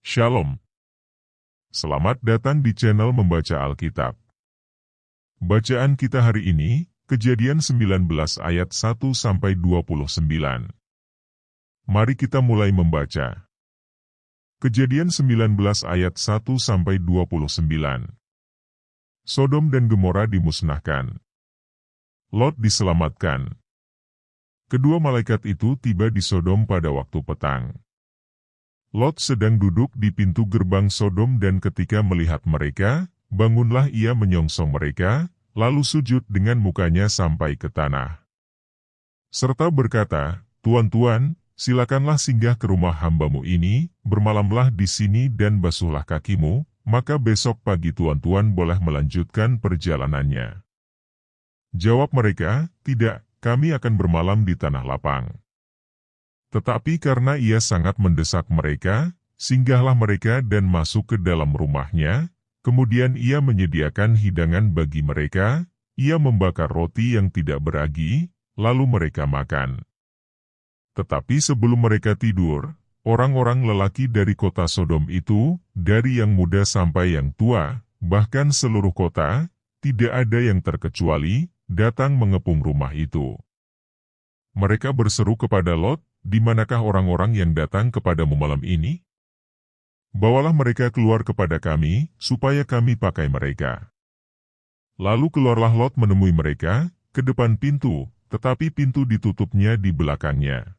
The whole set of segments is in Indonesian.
Shalom. Selamat datang di channel Membaca Alkitab. Bacaan kita hari ini, Kejadian 19 ayat 1-29. Mari kita mulai membaca. Kejadian 19 ayat 1-29. Sodom dan Gomora dimusnahkan. Lot diselamatkan. Kedua malaikat itu tiba di Sodom pada waktu petang. Lot sedang duduk di pintu gerbang Sodom dan ketika melihat mereka, bangunlah ia menyongsong mereka, lalu sujud dengan mukanya sampai ke tanah. Serta berkata, "Tuan-tuan, silakanlah singgah ke rumah hambamu ini, bermalamlah di sini dan basuhlah kakimu, maka besok pagi tuan-tuan boleh melanjutkan perjalanannya." Jawab mereka, "Tidak, kami akan bermalam di tanah lapang." Tetapi karena ia sangat mendesak mereka, singgahlah mereka dan masuk ke dalam rumahnya, kemudian ia menyediakan hidangan bagi mereka, ia membakar roti yang tidak beragi, lalu mereka makan. Tetapi sebelum mereka tidur, orang-orang lelaki dari kota Sodom itu, dari yang muda sampai yang tua, bahkan seluruh kota, tidak ada yang terkecuali, datang mengepung rumah itu. Mereka berseru kepada Lot, "Di manakah orang-orang yang datang kepadamu malam ini? Bawalah mereka keluar kepada kami, supaya kami pakai mereka." Lalu keluarlah Lot menemui mereka, ke depan pintu, tetapi pintu ditutupnya di belakangnya.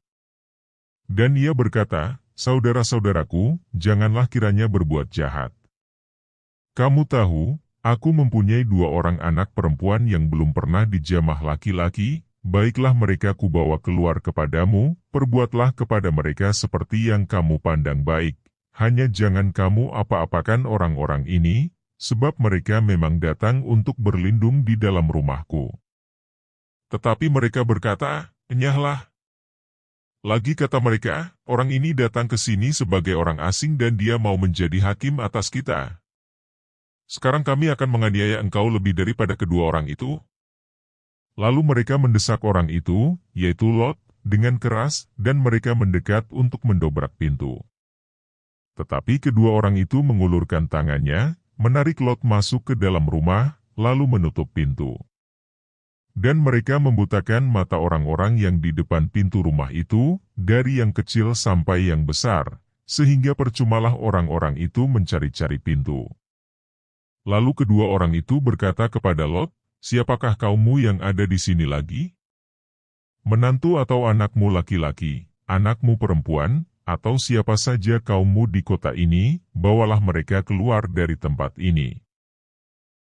Dan ia berkata, "Saudara-saudaraku, janganlah kiranya berbuat jahat. Kamu tahu, aku mempunyai 2 orang anak perempuan yang belum pernah dijamah laki-laki. Baiklah mereka kubawa keluar kepadamu, perbuatlah kepada mereka seperti yang kamu pandang baik. Hanya jangan kamu apa-apakan orang-orang ini, sebab mereka memang datang untuk berlindung di dalam rumahku." Tetapi mereka berkata, "Enyahlah." Lagi kata mereka, "Orang ini datang ke sini sebagai orang asing dan dia mau menjadi hakim atas kita. Sekarang kami akan menganiaya engkau lebih daripada kedua orang itu." Lalu mereka mendesak orang itu, yaitu Lot, dengan keras, dan mereka mendekat untuk mendobrak pintu. Tetapi kedua orang itu mengulurkan tangannya, menarik Lot masuk ke dalam rumah, lalu menutup pintu. Dan mereka membutakan mata orang-orang yang di depan pintu rumah itu, dari yang kecil sampai yang besar, sehingga percumalah orang-orang itu mencari-cari pintu. Lalu kedua orang itu berkata kepada Lot, "Siapakah kaummu yang ada di sini lagi? Menantu atau anakmu laki-laki, anakmu perempuan, atau siapa saja kaummu di kota ini, bawalah mereka keluar dari tempat ini.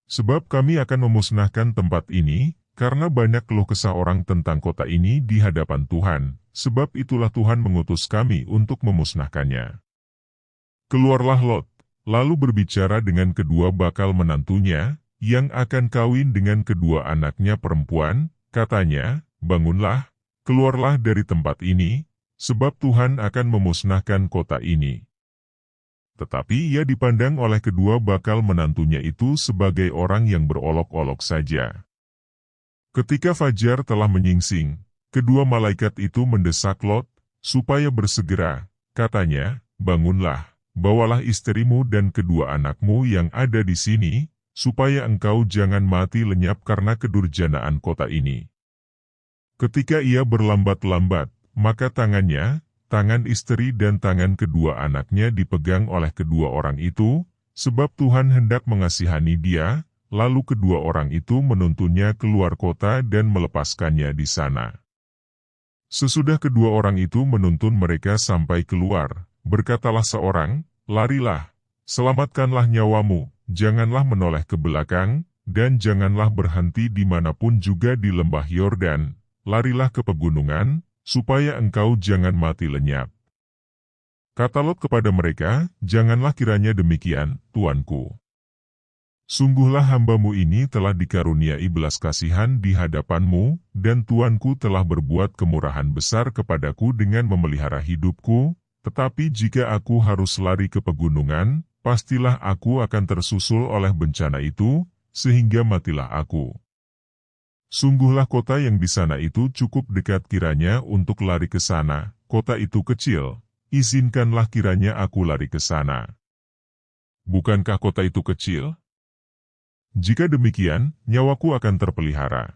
Sebab kami akan memusnahkan tempat ini, karena banyak keluh kesah orang tentang kota ini di hadapan Tuhan, sebab itulah Tuhan mengutus kami untuk memusnahkannya." Keluarlah Lot, lalu berbicara dengan kedua bakal menantunya, yang akan kawin dengan kedua anaknya perempuan, katanya, "Bangunlah, keluarlah dari tempat ini, sebab Tuhan akan memusnahkan kota ini." Tetapi ia dipandang oleh kedua bakal menantunya itu sebagai orang yang berolok-olok saja. Ketika fajar telah menyingsing, kedua malaikat itu mendesak Lot, supaya bersegera, katanya, "Bangunlah, bawalah istrimu dan kedua anakmu yang ada di sini, supaya engkau jangan mati lenyap karena kedurjanaan kota ini." Ketika ia berlambat-lambat, maka tangannya, tangan istri dan tangan kedua anaknya dipegang oleh kedua orang itu, sebab Tuhan hendak mengasihani dia, lalu kedua orang itu menuntunnya keluar kota dan melepaskannya di sana. Sesudah kedua orang itu menuntun mereka sampai keluar, berkatalah seorang, "Larilah, selamatkanlah nyawamu. Janganlah menoleh ke belakang, dan janganlah berhenti dimanapun juga di lembah Yordan, larilah ke pegunungan, supaya engkau jangan mati lenyap." Kata Lot kepada mereka, "Janganlah kiranya demikian, tuanku. Sungguhlah hambamu ini telah dikaruniai belas kasihan di hadapanmu, dan tuanku telah berbuat kemurahan besar kepadaku dengan memelihara hidupku, tetapi jika aku harus lari ke pegunungan, pastilah aku akan tersusul oleh bencana itu, sehingga matilah aku. Sungguhlah kota yang di sana itu cukup dekat kiranya untuk lari ke sana, kota itu kecil, izinkanlah kiranya aku lari ke sana. Bukankah kota itu kecil? Jika demikian, nyawaku akan terpelihara."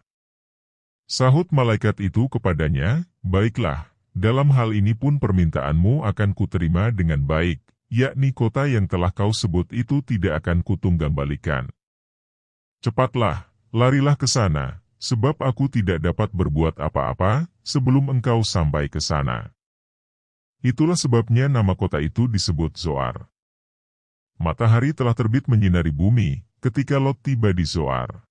Sahut malaikat itu kepadanya, "Baiklah, dalam hal ini pun permintaanmu akan kuterima dengan baik, yakni kota yang telah kau sebut itu tidak akan kutunggambalikan. Cepatlah, larilah ke sana, sebab aku tidak dapat berbuat apa-apa sebelum engkau sampai ke sana." Itulah sebabnya nama kota itu disebut Zoar. Matahari telah terbit menyinari bumi ketika Lot tiba di Zoar.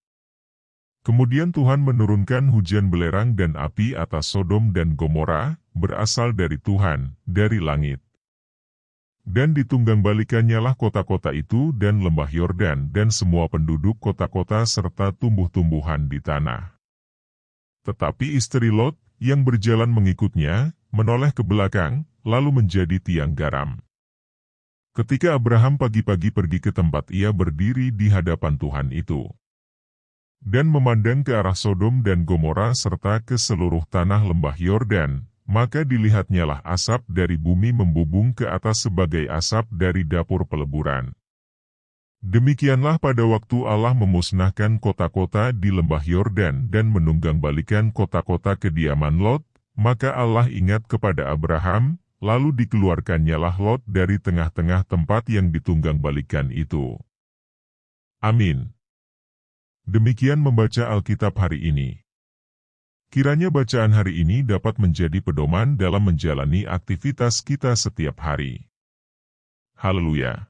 Kemudian Tuhan menurunkan hujan belerang dan api atas Sodom dan Gomora, berasal dari Tuhan, dari langit. Dan ditunggangbalikannya kota-kota itu dan lembah Yordan dan semua penduduk kota-kota serta tumbuh-tumbuhan di tanah. Tetapi istri Lot, yang berjalan mengikutnya, menoleh ke belakang, lalu menjadi tiang garam. Ketika Abraham pagi-pagi pergi ke tempat ia berdiri di hadapan Tuhan itu, dan memandang ke arah Sodom dan Gomora serta ke seluruh tanah lembah Yordan, maka dilihatnyalah asap dari bumi membubung ke atas sebagai asap dari dapur peleburan. Demikianlah pada waktu Allah memusnahkan kota-kota di lembah Yordan dan menunggangbalikan kota-kota kediaman Lot, maka Allah ingat kepada Abraham, lalu dikeluarkannyalah Lot dari tengah-tengah tempat yang ditunggangbalikan itu. Amin. Demikian membaca Alkitab hari ini. Kiranya bacaan hari ini dapat menjadi pedoman dalam menjalani aktivitas kita setiap hari. Haleluya.